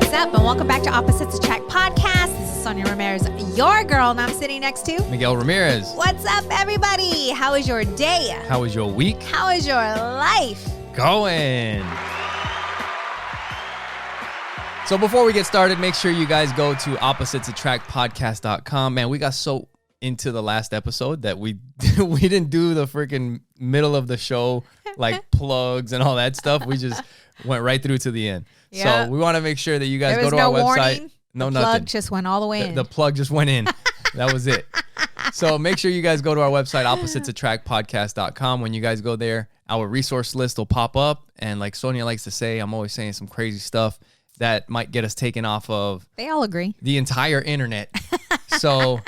What's up, and welcome back to Opposites Attract Podcast. This is Sonia Ramirez, your girl, and I'm sitting next to Miguel Ramirez. What's up, everybody? How is your day? How was your week? How is your life? Going. So before we get started, make sure you guys go to oppositesattractpodcast.com. Man, we got so into the last episode that we didn't do the freaking middle of the show, like plugs and all that stuff. We just went right through to the end. Yeah. So we want to make sure that you guys go to our website. Warning. No, the nothing. Plug just went all the way in. The plug just went in. That was it. So make sure you guys go to our website, oppositesattractpodcast.com. When you guys go there, our resource list will pop up. And like Sonia likes to say, I'm always saying some crazy stuff that might get us taken off of. They all agree. The entire internet. So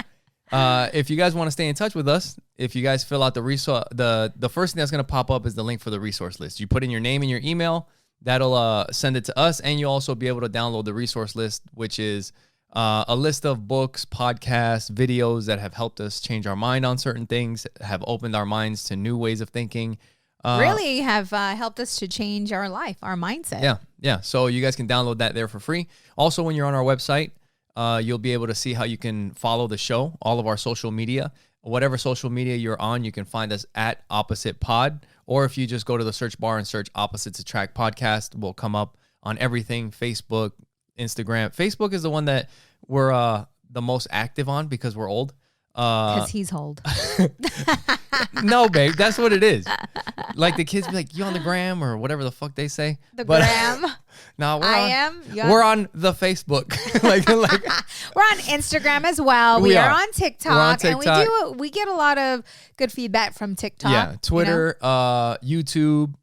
if you guys want to stay in touch with us, if you guys fill out the resource, the first thing that's going to pop up is the link for the resource list. You put in your name and your email. That'll send it to us, and you'll also be able to download the resource list, which is a list of books, podcasts, videos that have helped us change our mind on certain things, have opened our minds to new ways of thinking. Really have helped us to change our life, our mindset. Yeah. So you guys can download that there for free. Also, when you're on our website, you'll be able to see how you can follow the show, all of our social media. Whatever social media you're on, you can find us at Opposite Pod. Or if you just go to the search bar and search Opposites Attract Podcast, we'll come up on everything, Facebook, Instagram. Facebook is the one that we're the most active on because we're old. Because he's old. No, babe, that's what it is. Like the kids be like, you on the gram or whatever the fuck they say. Gram. No, we're on the Facebook. like we're on Instagram as well. We are on TikTok. We're on TikTok. And we get a lot of good feedback from TikTok. Yeah, Twitter, YouTube.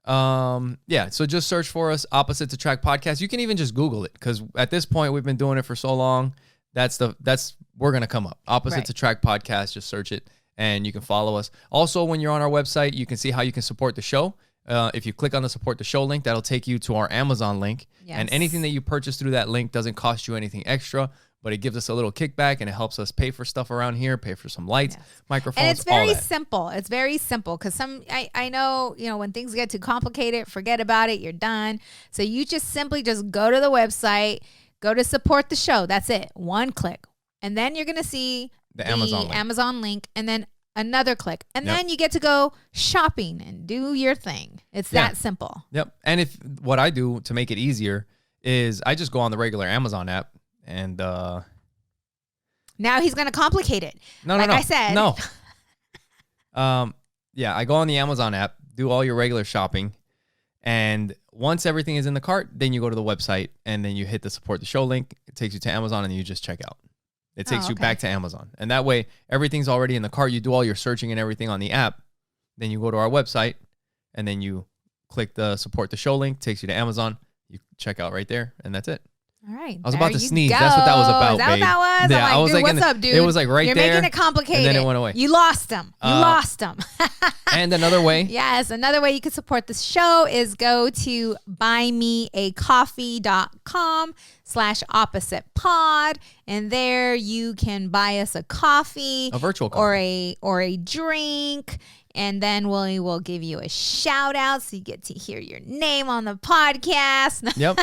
So just search for us, Opposites Attract Podcast. You can even just Google it because at this point we've been doing it for so long. We're gonna come up. Opposites Attract Podcast. Just search it and you can follow us. Also, when you're on our website, you can see how you can support the show. If you click on the support the show link, that'll take you to our Amazon link. Yes. And anything that you purchase through that link doesn't cost you anything extra, but it gives us a little kickback and it helps us pay for stuff around here, pay for some lights, microphones, and it's very simple. It's very simple because I know, when things get too complicated, forget about it. You're done. So you just simply just go to the website, go to support the show. That's it. One click. And then you're going to see the Amazon link and then another click. And then you get to go shopping and do your thing. It's that simple. Yep. And what I do to make it easier is I just go on the regular Amazon app and now he's going to complicate it. I said. No. I go on the Amazon app, do all your regular shopping. And once everything is in the cart, then you go to the website and then you hit the support the show link. It takes you to Amazon and you just check out. It takes you back to Amazon. And that way, everything's already in the cart. You do all your searching and everything on the app. Then you go to our website, and then you click the support the show link. Takes you to Amazon. You check out right there, and that's it. All right. I was about to sneeze. Go. That's what that was about, Is that babe. What that was? Yeah, I was like, dude, what's up, dude? It was like right You're there. You're making it complicated. And then it went away. You lost them. And another way. Yes, another way you can support the show is go to buymeacoffee.com/oppositepod, and there you can buy us a coffee, a virtual coffee, or a drink. And then we will give you a shout out so you get to hear your name on the podcast. Yep.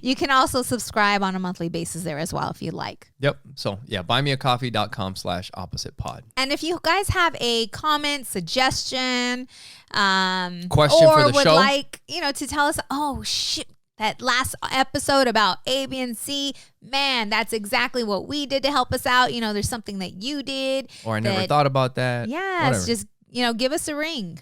You can also subscribe on a monthly basis there as well if you'd like. Yep. So buymeacoffee.com/oppositepod. And if you guys have a comment, suggestion, question or for the would show, like, to tell us, oh shit, that last episode about A, B, and C, man, that's exactly what we did to help us out. There's something that you did. Or I never thought about that. Yes, just give us a ring.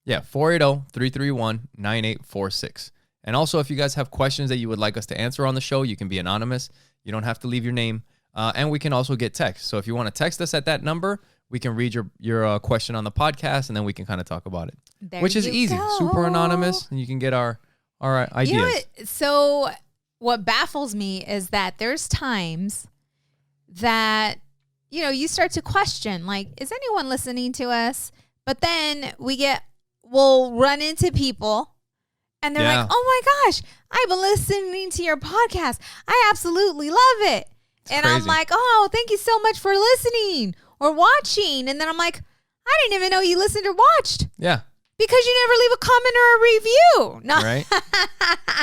Yeah, 480-331-9846. And also, if you guys have questions that you would like us to answer on the show, you can be anonymous. You don't have to leave your name. And we can also get text. So if you want to text us at that number, we can read your question on the podcast, and then we can kind of talk about it. Which is easy. Go. Super anonymous, and you can get our ideas. So what baffles me is that there's times that, you start to question, like, is anyone listening to us? But then we'll run into people and they're like, oh my gosh, I've been listening to your podcast. I absolutely love it. And crazy. I'm like, oh, thank you so much for listening or watching. And then I'm like, I didn't even know you listened or watched. Yeah. Because you never leave a comment or a review. No. Right?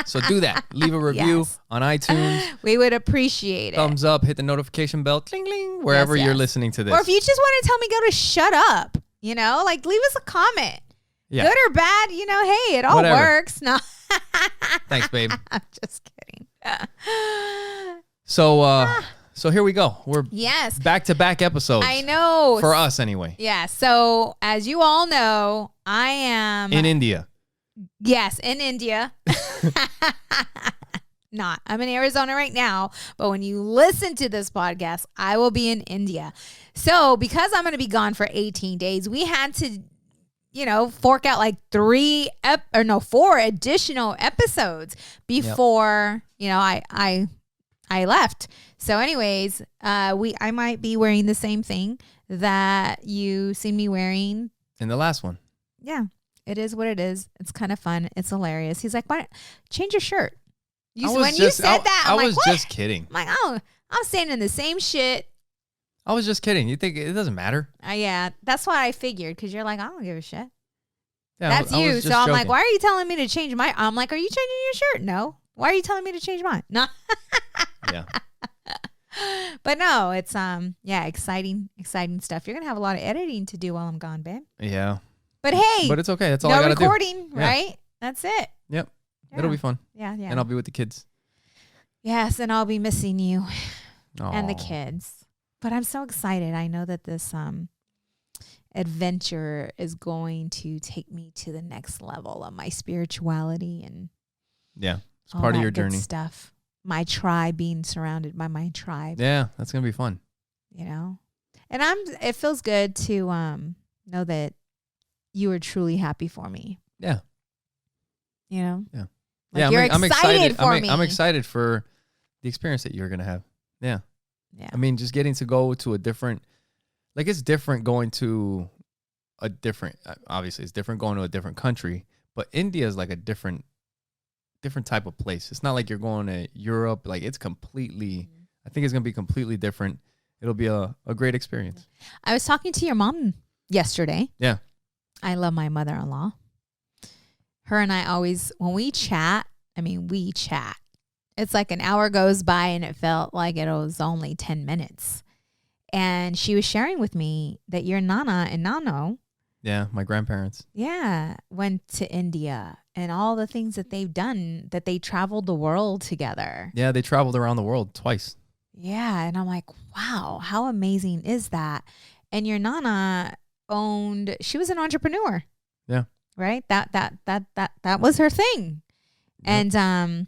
So do that. Leave a review on iTunes. We would appreciate it. Thumbs up, hit the notification bell, cling, cling, wherever you're listening to this. Or if you just want to tell me, go to shut up, you know, like leave us a comment. Yeah. Good or bad, you know, hey, it all works. No. Thanks, babe. I'm just kidding. So here we go. We're back-to-back episodes. I know. For us, anyway. Yeah. So as you all know, I am in India. Yes, in India. Not. I'm in Arizona right now, but when you listen to this podcast, I will be in India. So because I'm going to be gone for 18 days, we had to, you know, fork out like 4 additional episodes before, you know, I left. So anyways, I might be wearing the same thing that you seen me wearing in the last one. Yeah, it is what it is. It's kind of fun. It's hilarious. He's like, why don't change your shirt? You said that, I was just kidding. I'm like, oh, I'm staying in the same shit. I was just kidding. You think it doesn't matter? Yeah, that's what I figured, because you're like, I don't give a shit. Yeah, that's you. So I'm joking. like, why are you telling me to change my? I'm like, are you changing your shirt? No. Why are you telling me to change mine? No. Yeah. But no, it's exciting stuff. You're gonna have a lot of editing to do while I'm gone, babe. Yeah. But hey, but it's okay. That's all I gotta do. No recording, right? That's it. Yep. Yeah. It'll be fun. Yeah. And I'll be with the kids. Yes, and I'll be missing you and the Aw. kids. But I'm so excited. I know that this adventure is going to take me to the next level of my spirituality and it's part of your journey. Stuff. My tribe, being surrounded by my tribe. Yeah, that's gonna be fun. You know, and it feels good to know that you are truly happy for me. Yeah. You know. Yeah. Like you're excited for me. I'm excited for the experience that you're gonna have. Yeah. Yeah. I mean, just getting to go to a different, like it's different going to a different. Obviously, it's different going to a different country, but India is like a different type of place. It's not like you're going to Europe. Like it's completely. I think it's gonna be completely different. It'll be a great experience. I was talking to your mom yesterday. Yeah. I love my mother-in-law. Her and I always, when we chat, we chat. It's like an hour goes by and it felt like it was only 10 minutes. And she was sharing with me that your Nana and Nano. Yeah, my grandparents. Yeah, went to India and all the things that they've done, that they traveled the world together. Yeah, they traveled around the world twice. Yeah, and I'm like, wow, how amazing is that? And your Nana she was an entrepreneur. Yeah. Right? That was her thing. Yep. And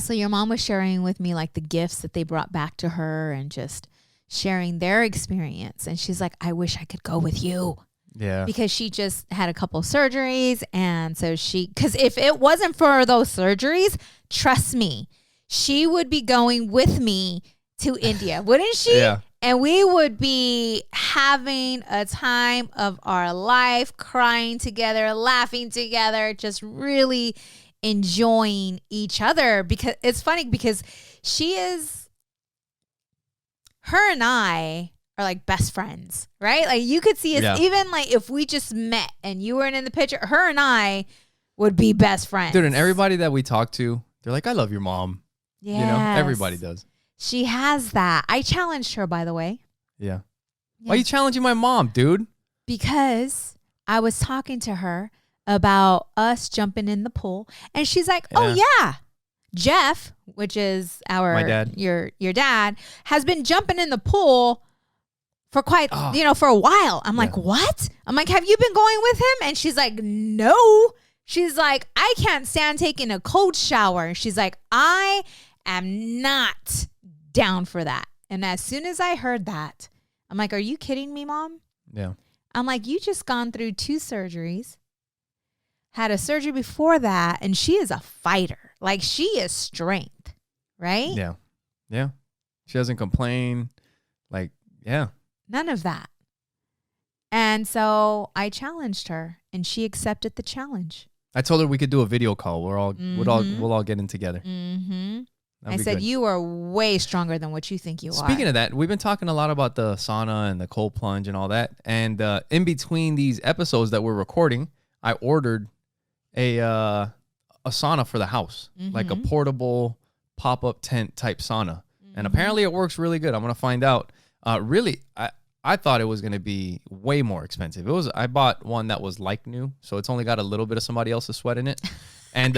so your mom was sharing with me like the gifts that they brought back to her and just sharing their experience. And she's like, I wish I could go with you. Yeah. Because she just had a couple of surgeries. And so because if it wasn't for those surgeries, trust me, she would be going with me to India, wouldn't she? Yeah. And we would be having a time of our life, crying together, laughing together, just really enjoying each other. Because it's funny because her and I are like best friends, right? Like you could see us, even like if we just met and you weren't in the picture, her and I would be best friends. Dude, and everybody that we talk to, they're like, I love your mom. Yeah. You know, everybody does. She has that. I challenged her, by the way. Yeah. Why are you challenging my mom, dude? Because I was talking to her about us jumping in the pool. And she's like, oh, yeah. Jeff, which is my dad. Your dad, has been jumping in the pool for for a while. I'm like, what? I'm like, have you been going with him? And she's like, no. She's like, I can't stand taking a cold shower. And she's like, I am not down for that. And as soon as I heard that, I'm like, are you kidding me, Mom? Yeah. I'm like, you just gone through 2 surgeries, had a surgery before that, and she is a fighter. Like, she is strength, right? Yeah. Yeah. She doesn't complain. Like, yeah. None of that. And so I challenged her, and she accepted the challenge. I told her we could do a video call. We'll all get in together. Mm-hmm. I said, good. You are way stronger than what you think you are. Speaking of that, we've been talking a lot about the sauna and the cold plunge and all that. And in between these episodes that we're recording, I ordered a sauna for the house, like a portable pop-up tent type sauna. And apparently it works really good. I'm going to find out. Really, I thought it was going to be way more expensive. I bought one that was like new, so it's only got a little bit of somebody else's sweat in it. And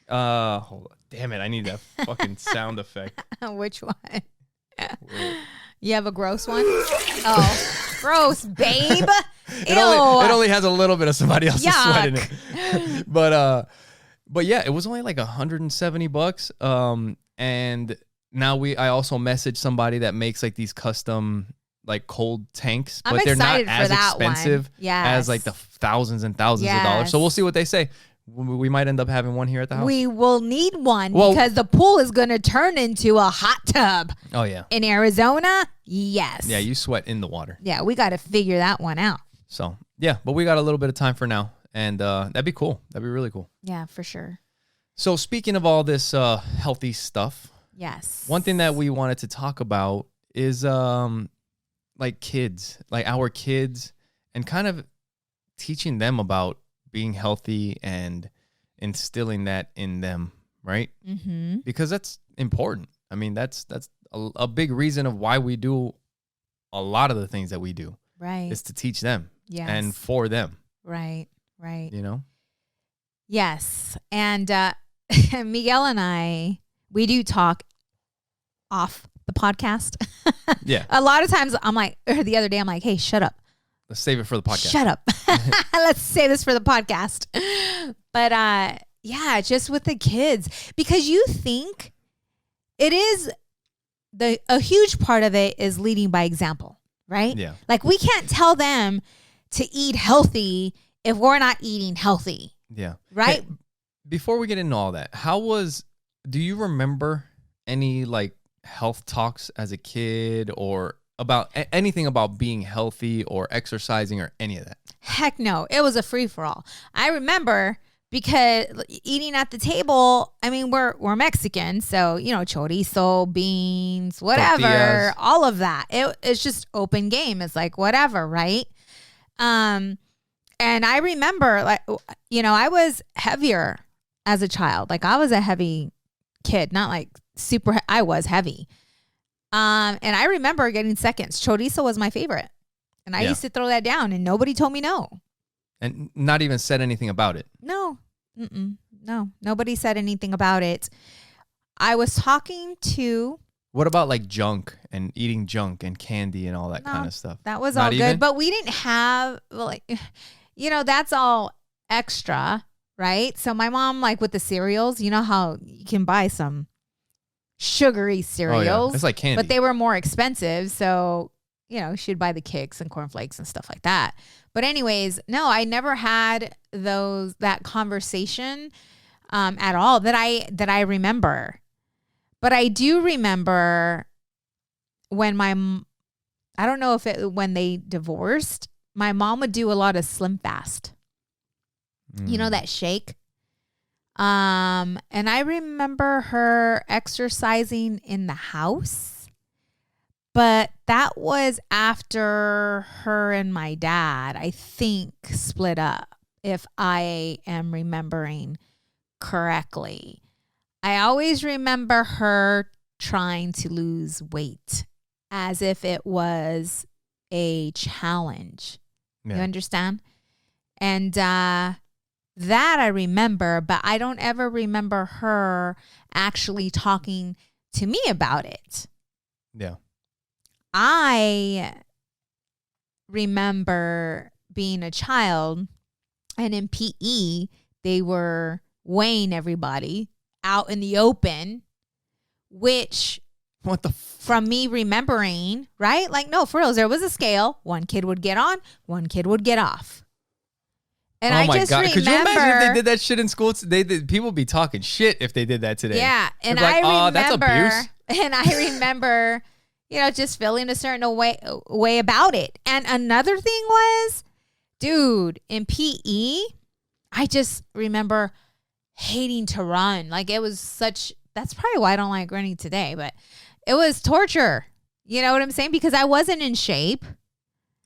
hold on. Damn it, I need that fucking sound effect. Which one? You have a gross one? Oh, gross, babe. It only has a little bit of somebody else's sweat in it. But yeah, it was only like $170. And now I also messaged somebody that makes like these custom like cold tanks, but they're not as expensive as like the thousands and thousands of dollars. So we'll see what they say. We might end up having one here at the house. We will need one because the pool is going to turn into a hot tub. Oh, yeah. In Arizona, yes. Yeah, you sweat in the water. Yeah, we got to figure that one out. So, yeah, but we got a little bit of time for now, and that'd be cool. That'd be really cool. Yeah, for sure. So, speaking of all this healthy stuff, yes, one thing that we wanted to talk about is like kids, like our kids, and kind of teaching them about being healthy and instilling that in them, right? Mm-hmm. Because that's important. I mean, that's a big reason of why we do a lot of the things that we do. Right. Is to teach them. Yes. And for them. Right. You know? Yes. And Miguel and I, we do talk off the podcast. Yeah. A lot of times the other day I'm like, hey, shut up. Let's save it for the podcast. Shut up. Let's say this for the podcast. But yeah, just with the kids, because you think it is a huge part of it is leading by example, right? Yeah. Like we can't tell them to eat healthy if we're not eating healthy. Yeah. Right? Hey, before we get into all that, do you remember any like health talks as a kid or about anything about being healthy or exercising or any of that? Heck no. It was a free-for-all. I remember because eating at the table, I mean, we're Mexican, so, chorizo, beans, whatever, tortillas. All of that. It's just open game. It's like whatever, right? And I remember, I was heavier as a child. Like I was a heavy kid, not like super. I was heavy. And I remember getting seconds. Chorizo was my favorite. And I used to throw that down and nobody told me no. And not even said anything about it. No. No. Nobody said anything about it. I was talking to... What about like junk and eating junk and candy and all that kind of stuff? That was all good. But we didn't have that's all extra, right? So my mom, like with the cereals, you know how you can buy some sugary cereals. Oh, yeah. It's like candy. But they were more expensive. So, she'd buy the Kix and cornflakes and stuff like that. But anyways, no, I never had that conversation at all that I remember. But I do remember when I don't know when they divorced, my mom would do a lot of Slim Fast. You know that shake? And I remember her exercising in the house, but that was after her and my dad, I think, split up, if I am remembering correctly. I always remember her trying to lose weight as if it was a challenge. Yeah. You understand? And, that I remember, but I don't ever remember her actually talking to me about it. Yeah. I remember being a child and in PE, they were weighing everybody out in the open, which from me remembering, right? Like, no, for real, there was a scale. One kid would get on, one kid would get off. And oh my God. Could you imagine if they did that shit in school? People would be talking shit if they did that today. Yeah. And I remember, that's abuse. And I remember, just feeling a certain way about it. And another thing was, dude, in PE, I just remember hating to run. Like it was that's probably why I don't like running today, but it was torture. You know what I'm saying? Because I wasn't in shape.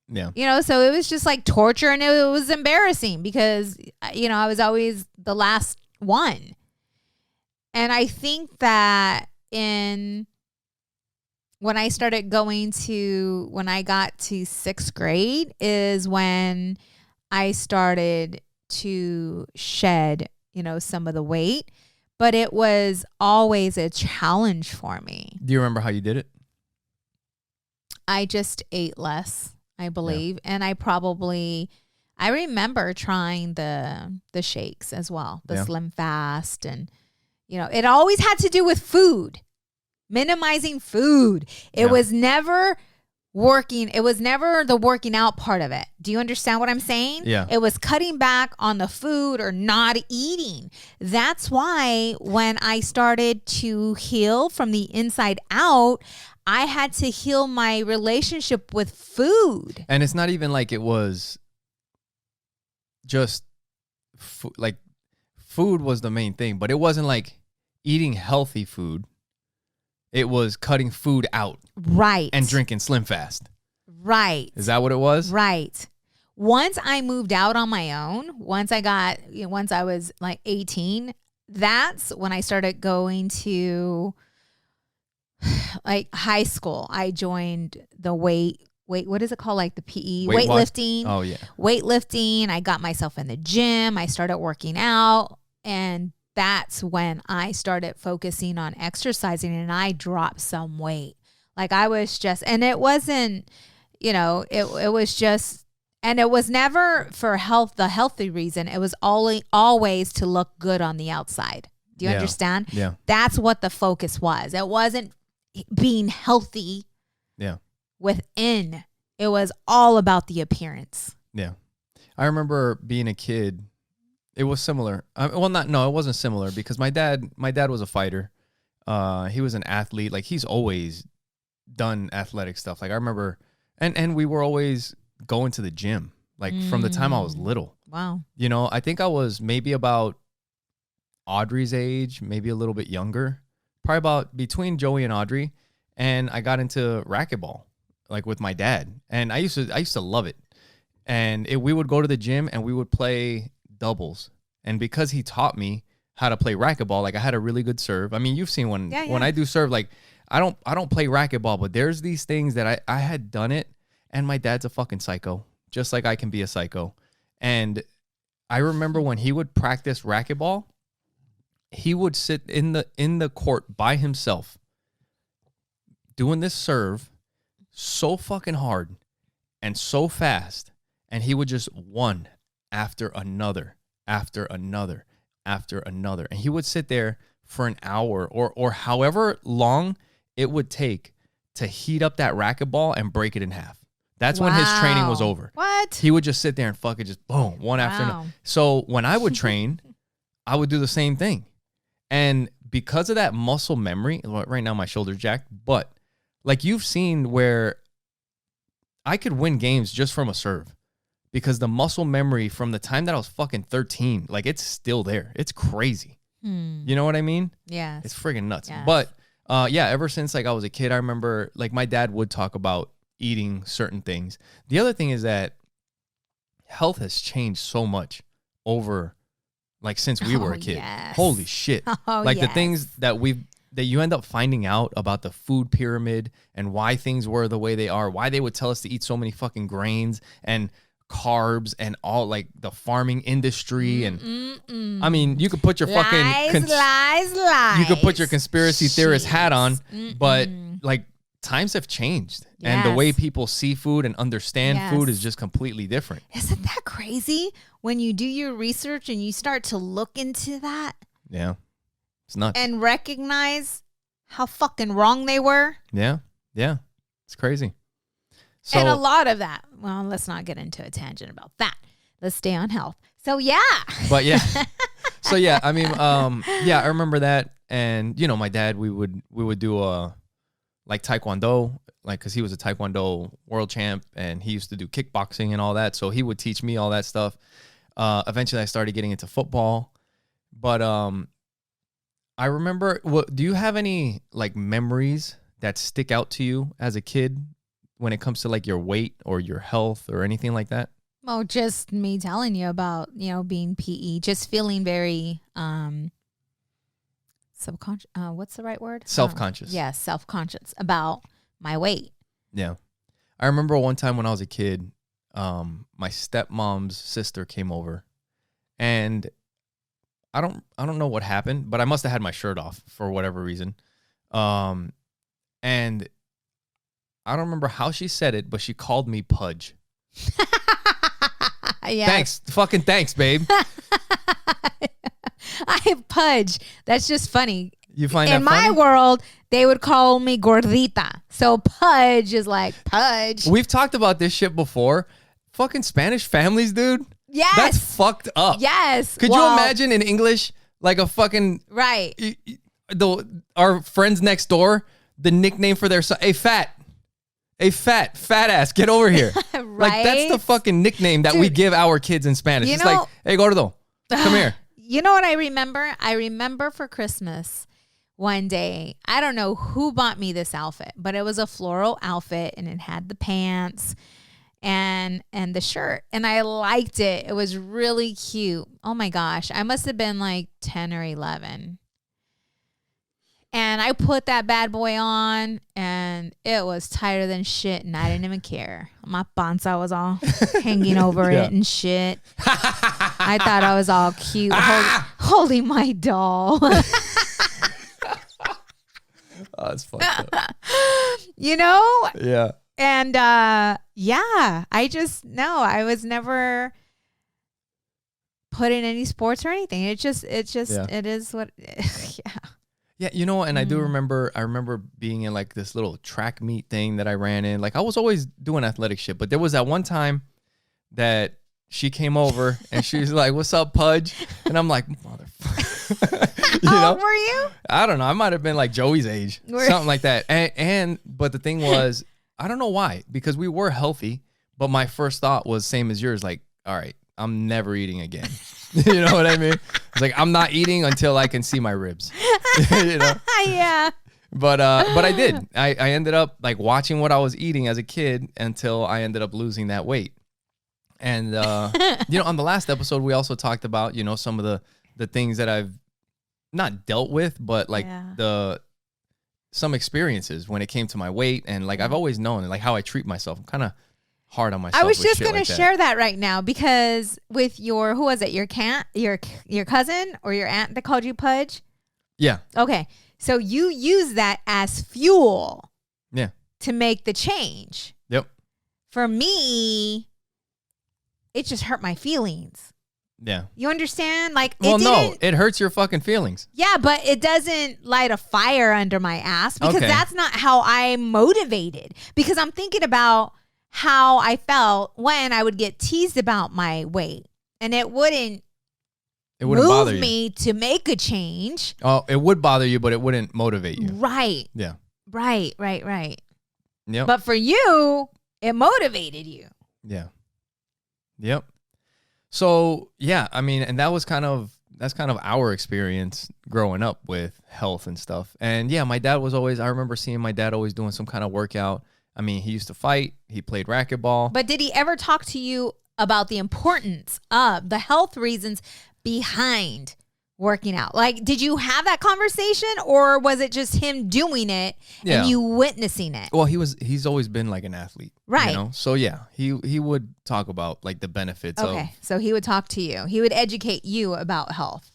Yeah. You know, so it was just like torture, and it was embarrassing because, you know, I was always the last one. And I think that when I started when I got to 6th grade is when I started to shed, you know, some of the weight, but it was always a challenge for me. Do you remember how you did it? I just ate less, I believe. Yeah. And I remember trying the shakes as well, the Slim Fast. And, you know, it always had to do with food, minimizing food. It was never working. It was never the working out part of it. Do you understand what I'm saying? Yeah. It was cutting back on the food or not eating. That's why when I started to heal from the inside out, I had to heal my relationship with food. And it's not even like it was just like food was the main thing, but it wasn't like eating healthy food. It was cutting food out. Right. And drinking Slim Fast. Right. Is that what it was? Right. Once I moved out on my own, once I was like 18, that's when I started going to like high school. I joined the what is it called? Like the PE, weightlifting. Oh yeah. Weightlifting. I got myself in the gym. I started working out, and that's when I started focusing on exercising, and I dropped some weight. Like I was just, and it wasn't, you know, it was just, and it was never for the healthy reason. It was always to look good on the outside. Do you understand? Yeah. That's what the focus was. It wasn't being healthy. Yeah. Within. It was all about the appearance. Yeah. I remember being a kid. It was similar. It wasn't similar because my dad was a fighter. He was an athlete. Like he's always done athletic stuff. Like I remember, and we were always going to the gym, like from the time I was little. Wow. You know, I think I was maybe about Audrey's age, maybe a little bit younger, probably about between Joey and Audrey. And I got into racquetball, like with my dad. And I used to love it. And we would go to the gym and we would play doubles. And because he taught me how to play racquetball, like I had a really good serve. I mean, you've seen when I do serve, like I don't play racquetball, but there's these things that I had done it, and my dad's a fucking psycho, just like I can be a psycho. And I remember when he would practice racquetball, he would sit in the court by himself doing this serve so fucking hard and so fast, and he would just one after another, after another, after another. And he would sit there for an hour or however long it would take to heat up that racquetball and break it in half. That's when his training was over. What? He would just sit there and fucking just boom, one after another. So when I would train, I would do the same thing. And because of that muscle memory, right now my shoulder's jacked, but like you've seen where I could win games just from a serve. Because the muscle memory from the time that I was fucking 13, like it's still there. It's crazy. You know what I mean? Yeah. It's friggin' nuts. Yes. But ever since like I was a kid, I remember like my dad would talk about eating certain things. The other thing is that health has changed so much over like since we were a kid. Yes. Holy shit. The things that you end up finding out about the food pyramid and why things were the way they are, why they would tell us to eat so many fucking grains and carbs and all like the farming industry. And I mean, you could put your fucking lies. You could put your conspiracy theorist hat on, but like times have changed and the way people see food and understand food is just completely different. Isn't that crazy when you do your research and you start to look into that? Yeah. It's nuts. And recognize how fucking wrong they were. Yeah. Yeah. It's crazy. So, and a lot of that, well, let's not get into a tangent about that. Let's stay on health. So, yeah. But, yeah. So, yeah, I mean, I remember that. And, you know, my dad, we would do like Taekwondo, like, because he was a Taekwondo world champ and he used to do kickboxing and all that. So, he would teach me all that stuff. Eventually, I started getting into football. But I remember, do you have any, like, memories that stick out to you as a kid when it comes to like your weight or your health or anything like that? Well, just me telling you about, being PE, just feeling very subconscious. What's the right word? Self-conscious. Yes, self-conscious about my weight. Yeah. I remember one time when I was a kid, my stepmom's sister came over, and I don't know what happened, but I must have had my shirt off for whatever reason. And I don't remember how she said it, but she called me Pudge. Yeah. Thanks. Fucking thanks, babe. I Pudge. That's just funny. You find that in my funny? world, they would call me gordita. So Pudge is like Pudge. We've talked about this shit before. Fucking Spanish families, dude. Yes. That's fucked up. Yes. Could you imagine in English, like a fucking... Right. Our friends next door, the nickname for their son, hey, fat ass, get over here. Right? Like, that's the fucking nickname that we give our kids in Spanish. It's like, hey, gordo, come here. You know what I remember? I remember for Christmas one day, I don't know who bought me this outfit, but it was a floral outfit and it had the pants and the shirt, and I liked it. It was really cute. Oh my gosh, I must have been like 10 or 11. And I put that bad boy on, and it was tighter than shit, and I didn't even care. My panza was all hanging over it and shit. I thought I was all cute, holding my doll. Oh, it's fucked up. Yeah. And I was never put in any sports or anything. It is what, yeah. Yeah, and I do remember, being in like this little track meet thing that I ran in. Like, I was always doing athletic shit, but there was that one time that she came over and she was like, "What's up, Pudge?" And I'm like, motherfucker. How old were you? I don't know. I might have been like Joey's age, something like that. But the thing was, I don't know why, because we were healthy, but my first thought was same as yours. Like, all right, I'm never eating again. You know what I mean? It's like, I'm not eating until I can see my ribs. Yeah. But I did. I ended up like watching what I was eating as a kid until I ended up losing that weight. And on the last episode, we also talked about, some of the things that I've not dealt with, but like some experiences when it came to my weight, and like I've always known like how I treat myself. I'm kind of hard on myself. I was just going like to share that right now, because with who was it? Your cousin or your aunt that called you Pudge? Yeah. Okay. So you use that as fuel. Yeah. To make the change. Yep. For me, it just hurt my feelings. Yeah. You understand? Like, it hurts your fucking feelings. Yeah, but it doesn't light a fire under my ass, because that's not how I'm motivated. Because I'm thinking about how I felt when I would get teased about my weight, and it wouldn't bother you. Me to make a change. Oh, it would bother you, but it wouldn't motivate you. Right. Yeah. Right. Yep. But for you, it motivated you. Yeah. Yep. So, yeah, I mean, and that's kind of our experience growing up with health and stuff. And yeah, my dad I remember seeing my dad always doing some kind of workout. I mean, he used to fight. He played racquetball. But did he ever talk to you about the importance of the health reasons behind working out? Like, did you have that conversation, or was it just him doing it and you witnessing it? Well, he's always been like an athlete. Right. So yeah, he would talk about like the benefits of. Okay. So he would talk to you. He would educate you about health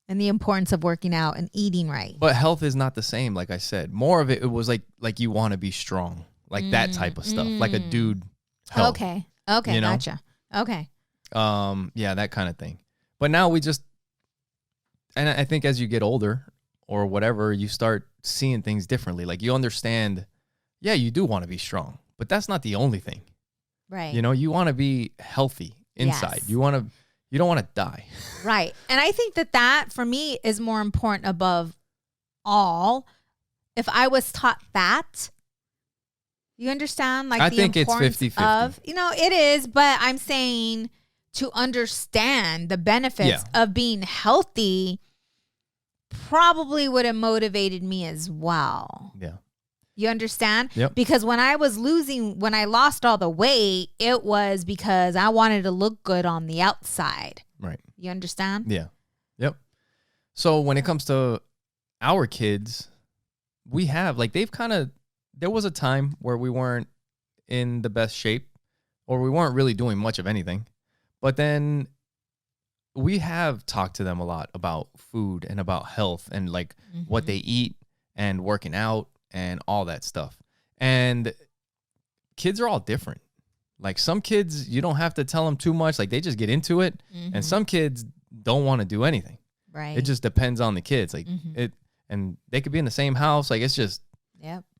and the importance of working out and eating right. But health is not the same, like I said. More of it was like you want to be strong. Like that type of stuff. Like a dude health. Okay. Gotcha. Okay. Yeah, that kind of thing. But now and I think as you get older or whatever, you start seeing things differently. Like you understand, yeah, you do want to be strong, but that's not the only thing. Right. You want to be healthy inside. Yes. You don't want to die. Right. And I think that for me is more important above all. If I was taught that, you understand? Like, I think it's 50-50. It is, but I'm saying to understand the benefits of being healthy probably would have motivated me as well. Yeah. You understand? Yep. Because when I lost all the weight, it was because I wanted to look good on the outside. Right. You understand? Yeah. Yep. So when it comes to our kids, we have there was a time where we weren't in the best shape or we weren't really doing much of anything. But then we have talked to them a lot about food and about health and like what they eat and working out and all that stuff. And kids are all different. Like some kids, you don't have to tell them too much. Like they just get into it. And some kids don't want to do anything. Right. It just depends on the kids. Like and they could be in the same house. Like it's just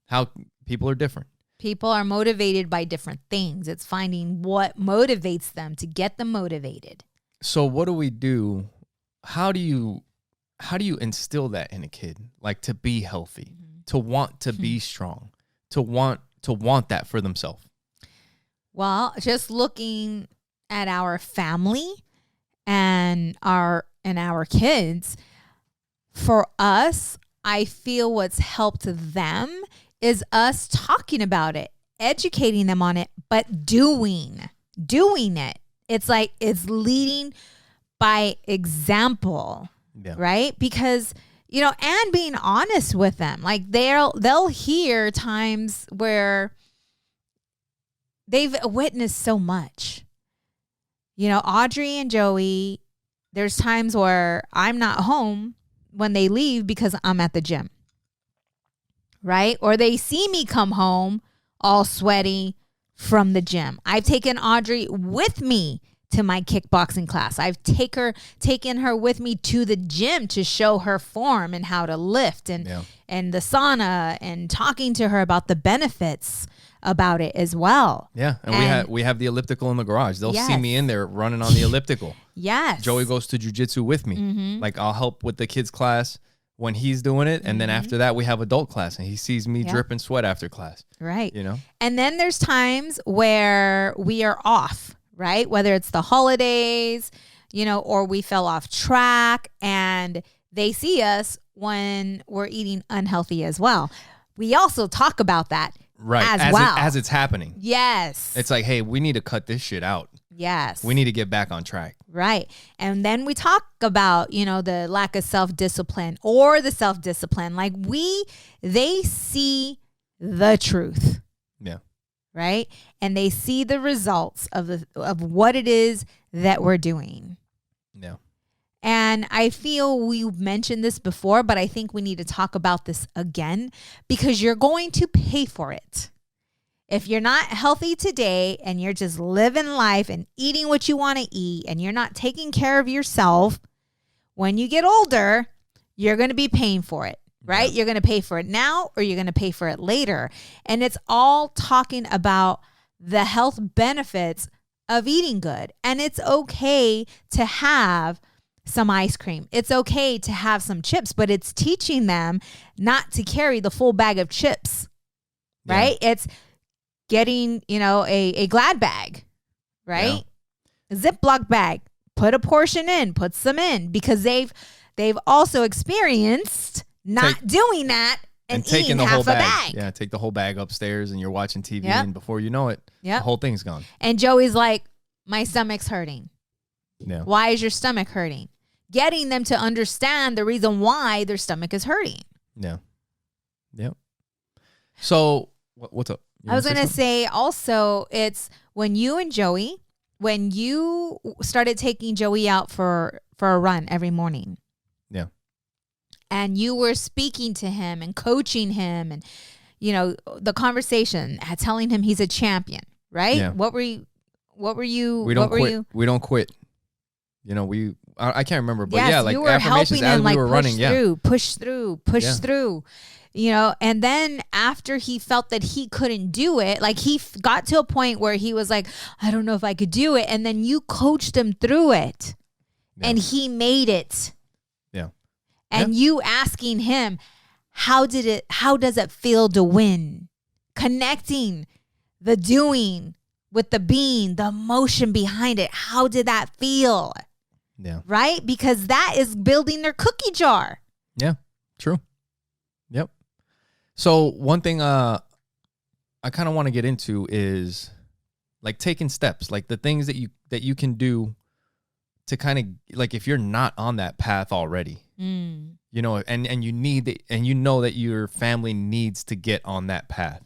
how people are different. People are motivated by different things. It's finding what motivates them to get them motivated. So what do we do? How do you instill that in a kid? Like to be healthy, to want to be strong, to want that for themselves? Well, just looking at our family and our kids, for us, I feel what's helped them is us talking about it, educating them on it, but doing it. It's like it's leading by example, right? Because, and being honest with them. Like they'll hear times where they've witnessed so much. Audrey and Joey, there's times where I'm not home when they leave because I'm at the gym. Right? Or they see me come home all sweaty from the gym. I've taken Audrey with me to my kickboxing class. I've taken her with me to the gym to show her form and how to lift and the sauna and talking to her about the benefits about it as well. Yeah, and we have the elliptical in the garage. They'll see me in there running on the elliptical. Yes. Joey goes to jiu-jitsu with me. Like I'll help with the kids class when he's doing it. And then after that, we have adult class and he sees me dripping sweat after class. Right. And then there's times where we are off, right? Whether it's the holidays, or we fell off track and they see us when we're eating unhealthy as well. We also talk about that as it's happening. Yes. It's like, hey, we need to cut this shit out. Yes. We need to get back on track. Right. And then we talk about, the lack of self-discipline or the self-discipline. Like they see the truth. Yeah. Right. And they see the results of what it is that we're doing. Yeah. And I feel we've mentioned this before, but I think we need to talk about this again because you're going to pay for it. If you're not healthy today and you're just living life and eating what you want to eat and you're not taking care of yourself, when you get older, you're going to be paying for it, right? Yeah. You're going to pay for it now or you're going to pay for it later. And it's all talking about the health benefits of eating good. And it's okay to have some ice cream. It's okay to have some chips, but it's teaching them not to carry the full bag of chips, right? It's getting, a Glad bag, right? A Ziploc bag, put a portion in, put some in because they've also experienced doing that and eating half a bag. Yeah, take the whole bag upstairs and you're watching TV and before you know it, the whole thing's gone. And Joey's like, my stomach's hurting. Yeah. Why is your stomach hurting? Getting them to understand the reason why their stomach is hurting. Yeah. Yep. So what's up? I was going to say also, it's when you started taking Joey out for a run every morning. Yeah. And you were speaking to him and coaching him and, the conversation, telling him he's a champion, right? Yeah. What were you? We don't quit. We don't quit. I can't remember, but like you were affirmations helping him, as we were running. Push through. And then after he felt that he couldn't do it, like he got to a point where he was like, I don't know if I could do it. And then you coached him through it and he made it. Yeah. And you asking him, how does it feel to win? Connecting the doing with the being, the emotion behind it. How did that feel? Yeah. Right? Because that is building their cookie jar. Yeah. True. Yep. So one thing I kind of want to get into is like taking steps, like the things that you can do to kind of like if you're not on that path already, you know, and you need it, and you know that your family needs to get on that path.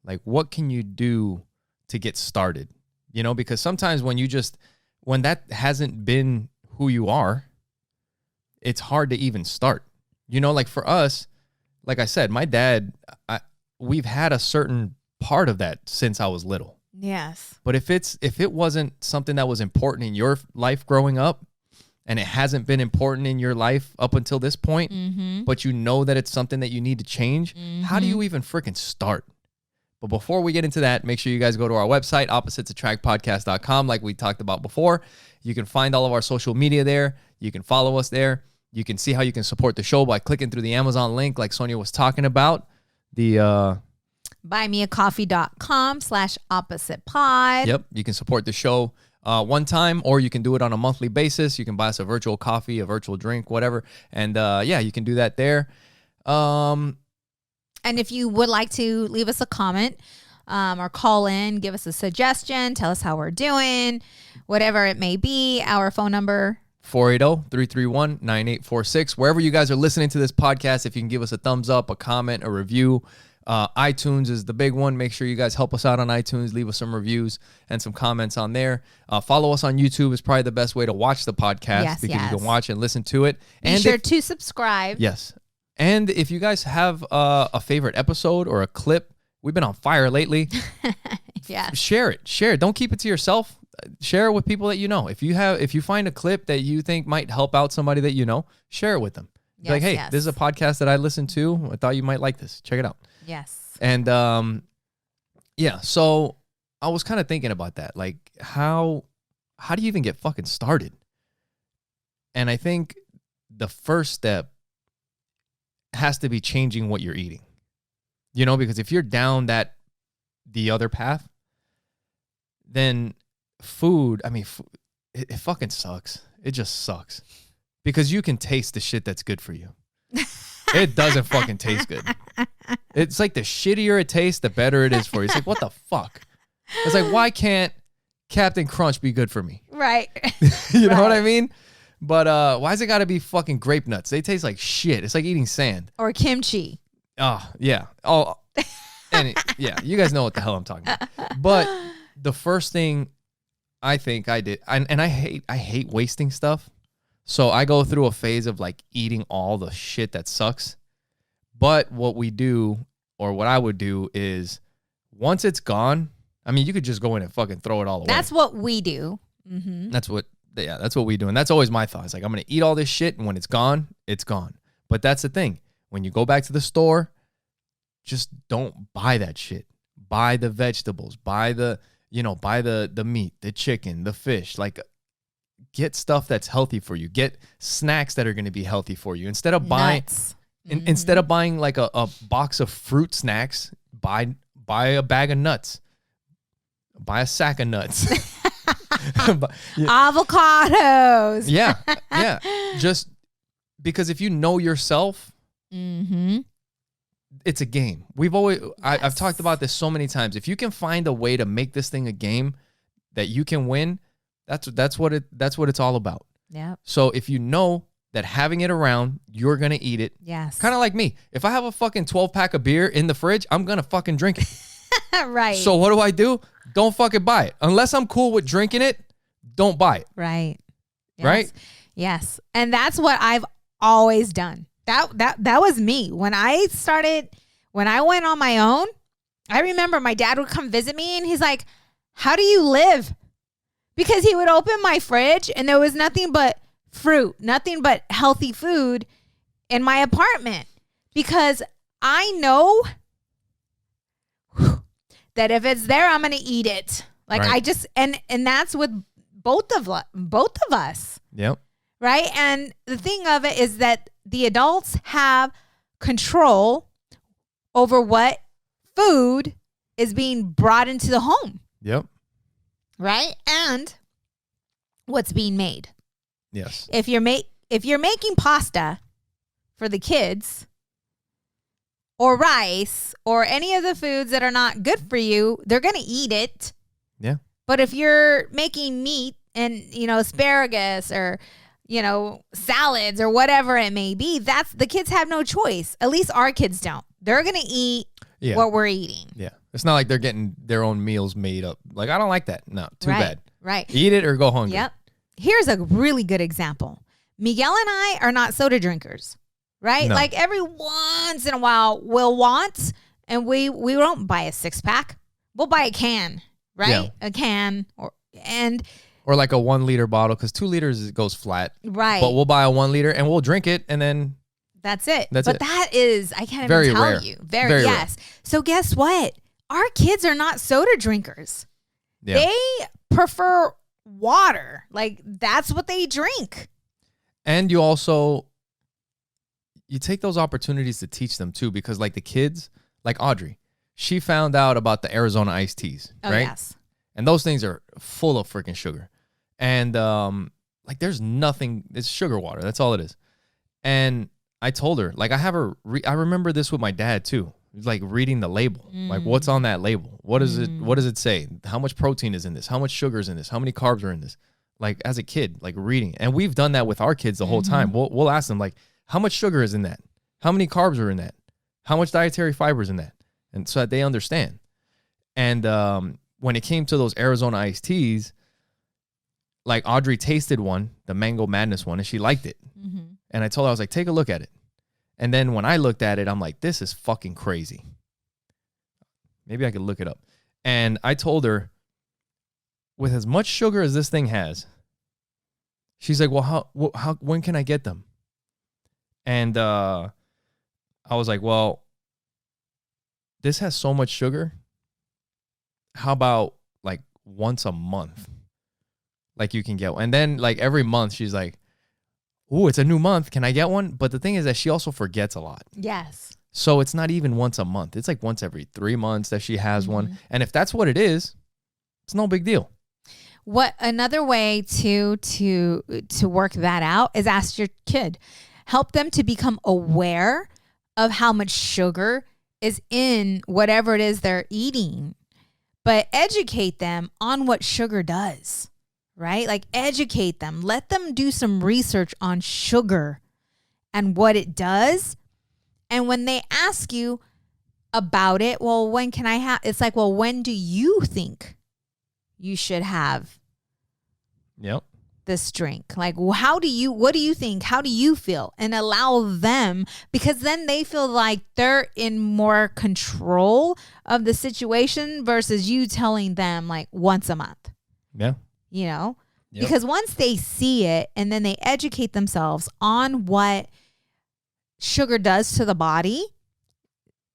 Like, what can you do to get started? You know, because sometimes when that hasn't been who you are, it's hard to even start. You know, like for us, like I said, my dad, we've had a certain part of that since I was little. Yes. But if it wasn't something that was important in your life growing up, and it hasn't been important in your life up until this point, but you know that it's something that you need to change, how do you even freaking start? But before we get into that, make sure you guys go to our website, oppositesattractpodcast.com, like we talked about before. You can find all of our social media there. You can follow us there. You can see how you can support the show by clicking through the Amazon link like Sonia was talking about. The buymeacoffee.com/oppositepod. Yep, you can support the show one time, or you can do it on a monthly basis. You can buy us a virtual coffee, a virtual drink, whatever. And yeah, you can do that there. And if you would like to leave us a comment or call in, give us a suggestion, tell us how we're doing, whatever it may be, our phone number 480-331-9846. Wherever you guys are listening to this podcast, if you can give us a thumbs up, a comment, a review. iTunes is the big one. Make sure you guys help us out on iTunes. Leave us some reviews and some comments on there. Follow us on YouTube is probably the best way to watch the podcast, because you can watch and listen to it. Be sure to subscribe. Yes. And if you guys have a favorite episode or a clip, we've been on fire lately. Yeah. Share it. Don't keep it to yourself. Share it with people that you know. If you find a clip that you think might help out somebody that you know, share it with them. Yes, like, hey, this is a podcast that I listened to. I thought you might like this. Check it out. Yes. And yeah, so I was kind of thinking about that. Like, how do you even get fucking started? And I think the first step has to be changing what you're eating. You know, because if you're down the other path, then food, I mean, it fucking sucks. It just sucks. Because you can taste the shit that's good for you. It doesn't fucking taste good. It's like the shittier it tastes, the better it is for you. It's like, what the fuck? It's like, why can't Captain Crunch be good for me? Right. You know what I mean? But why's it got to be fucking grape nuts? They taste like shit. It's like eating sand. Or kimchi. Oh, yeah. Oh, and yeah, you guys know what the hell I'm talking about. But the first thing I think I did, and I hate wasting stuff. So I go through a phase of like eating all the shit that sucks. But what we do, or what I would do, is once it's gone, I mean, you could just go in and fucking throw it all away. That's what we do. Mm-hmm. That's what we do. And that's always my thought. It's like, I'm going to eat all this shit, and when it's gone, it's gone. But that's the thing. When you go back to the store, just don't buy that shit. Buy the vegetables. Buy the meat, the chicken, the fish. Like, get stuff that's healthy for you. Get snacks that are going to be healthy for you. Instead of buying instead of buying like a box of fruit snacks, buy a bag of nuts. Buy a sack of nuts. Avocados. Yeah. Just because if you know yourself, it's a game. I've talked about this so many times. If you can find a way to make this thing a game that you can win, that's what it's all about. Yeah. So if you know that having it around, you're gonna eat it. Yes. Kind of like me. If I have a fucking 12-pack of beer in the fridge, I'm gonna fucking drink it. Right. So what do? Don't fucking buy it. Unless I'm cool with drinking it, don't buy it. Right. Yes. Right? Yes. And that's what I've always done. That was me. When I went on my own, I remember my dad would come visit me and he's like, "How do you live?" Because he would open my fridge and there was nothing but fruit, nothing but healthy food in my apartment. Because I know that if it's there, I'm going to eat it. Like, right. I just, and that's with both of us. Yep. Right. And the thing of it is that the adults have control over what food is being brought into the home. Yep. Right. And what's being made. Yes. If you're making pasta for the kids, or rice or any of the foods that are not good for you, they're going to eat it. Yeah. But if you're making meat and, asparagus or, salads or whatever it may be, that's the kids have no choice. At least our kids don't. They're going to eat what we're eating. Yeah. It's not like they're getting their own meals made up. Like, I don't like that. No, too bad. Right. Eat it or go hungry. Yep. Here's a really good example. Miguel and I are not soda drinkers, right? No. Like every once in a while we'll want, and we don't buy a 6-pack. We'll buy a can, right? Yeah. A can or like a 1 liter bottle, because 2 liters goes flat. Right. But we'll buy a 1 liter and we'll drink it, and then that's it. That's but it. that is, I can't Very even tell rare. you. Very yes. Rare. So guess what? Our kids are not soda drinkers. Yeah. They prefer water. Like that's what they drink. And you take those opportunities to teach them too, because like the kids, like Audrey, she found out about the Arizona iced teas, right? Yes. And those things are full of freaking sugar. And like there's nothing, it's sugar water. That's all it is. And I told her, like I remember this with my dad too. Like reading the label, like what's on that label? What does it say? How much protein is in this? How much sugar is in this? How many carbs are in this? Like as a kid, like reading. And we've done that with our kids the whole time. We'll ask them like, how much sugar is in that? How many carbs are in that? How much dietary fiber is in that? And so that they understand. And when it came to those Arizona iced teas, like Audrey tasted one, the Mango Madness one, and she liked it. And I told her, I was like, take a look at it. And then when I looked at it, I'm like, this is fucking crazy. Maybe I could look it up. And I told her, with as much sugar as this thing has, she's like, well, when can I get them? And I was like, well, this has so much sugar. How about like once a month? Like you can get one. And then like every month she's like, ooh, it's a new month. Can I get one? But the thing is that she also forgets a lot. Yes. So it's not even once a month. It's like once every 3 months that she has one. And if that's what it is, it's no big deal. What another way to work that out is ask your kid. Help them to become aware of how much sugar is in whatever it is they're eating. But educate them on what sugar does. Right? Like educate them. Let them do some research on sugar and what it does. And when they ask you about it, well, when can I have? It's like, well, when do you think you should have this drink? Like, what do you think? How do you feel? And allow them, because then they feel like they're in more control of the situation versus you telling them like once a month. Yeah. Because once they see it and then they educate themselves on what sugar does to the body,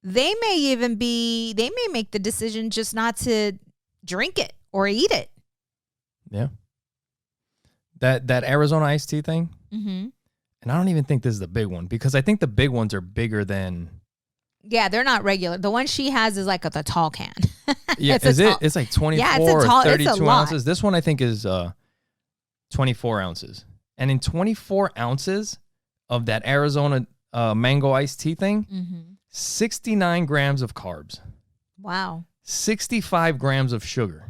they may make the decision just not to drink it or eat it. Yeah. That Arizona iced tea thing. And I don't even think this is the big one, because I think the big ones are bigger than. Yeah, they're not regular. The one she has is like the tall can. Yeah, it's like 24 or 32 ounces. This one I think is 24 ounces. And in 24 ounces of that Arizona mango iced tea thing, 69 grams of carbs. Wow. 65 grams of sugar.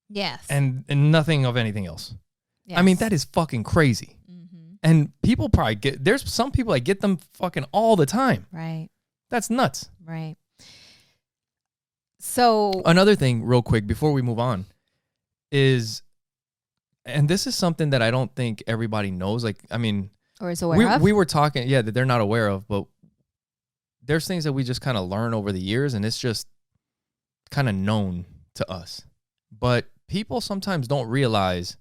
Yes. And nothing of anything else. Yes. I mean, that is fucking crazy. And people probably there's some people that get them fucking all the time. Right. That's nuts. Right. So another thing real quick before we move on is, and this is something that I don't think everybody knows. Like, I mean, or is aware of? We were talking, that they're not aware of, but there's things that we just kind of learn over the years, and it's just kind of known to us. But people sometimes don't realize